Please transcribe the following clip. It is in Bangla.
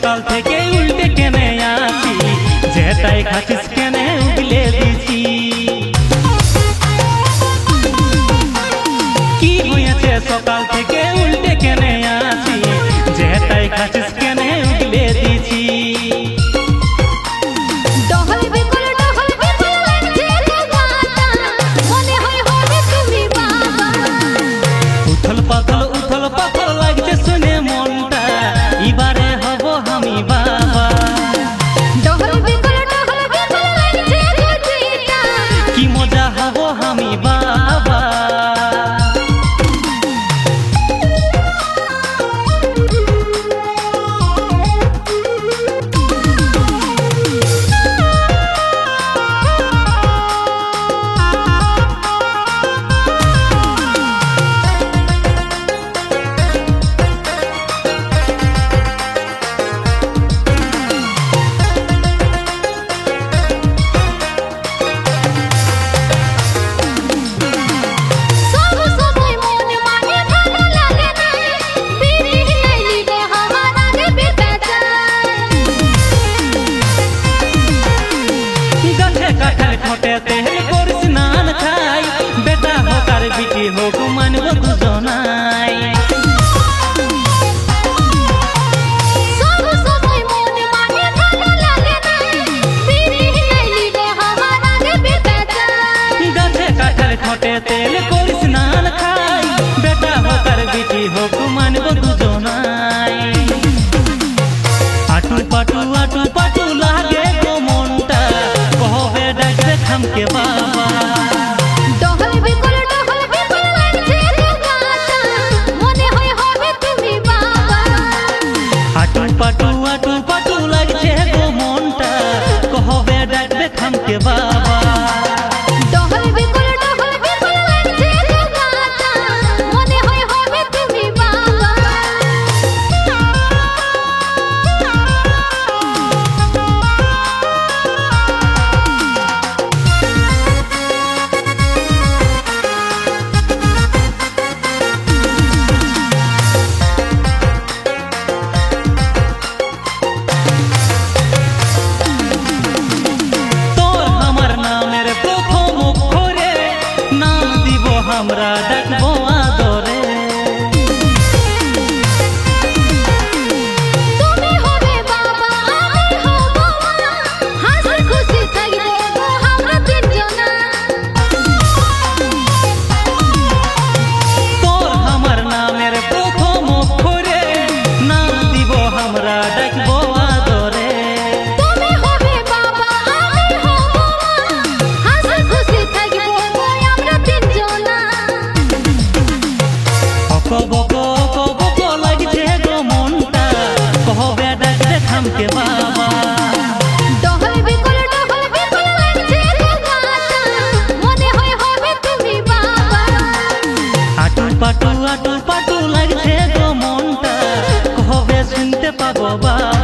সকাল থেকে উল্টে কেনে আছি, যেটাই খাচ্ছিস কেনে উগলে দিছি। কি হয়েছে সকাল থেকে উল্টে কেনে আছি, যেটাই খাচ্ছিস কেনে উগলে দিছি। উথল পাথল লাগছে শুনে মনটা, এবারে হব আমি বাবা। কি মজা হব আমি বাবা। তেল করে স্নান খাই, বেটা হোকার বিটি হোক মানব দুজনাই। আটু পাটু লাগে গো মনটা, কবে ডাকবে খামকে বাবা। আটু পাটু লাগছে গো মনটা, কবে ডাকবে খামকে বাবা। আমরা ডাকবো আদরে, তুমি হবে বাবা আমি হব মা, হাসি খুশি থাকবো আমরা তিনজনা। তোর আমার নামের প্রথম অক্ষরে নাম দিব আমরা ডাকবো আদরে। তুমি হবে বাবা আমি হব মা, হাসি খুশি থাকবো আমরা তিনজনা। অকবক লাগছে গো মনটা, কবে ডাকবে খামকে বাবা। ডহল বিকল লাগছে গো গাটা, মনে হয় হবে তুমি বাবা। আটু পাটু লাগছে গো মনটা, কবে শুনতে পাবো বাবা।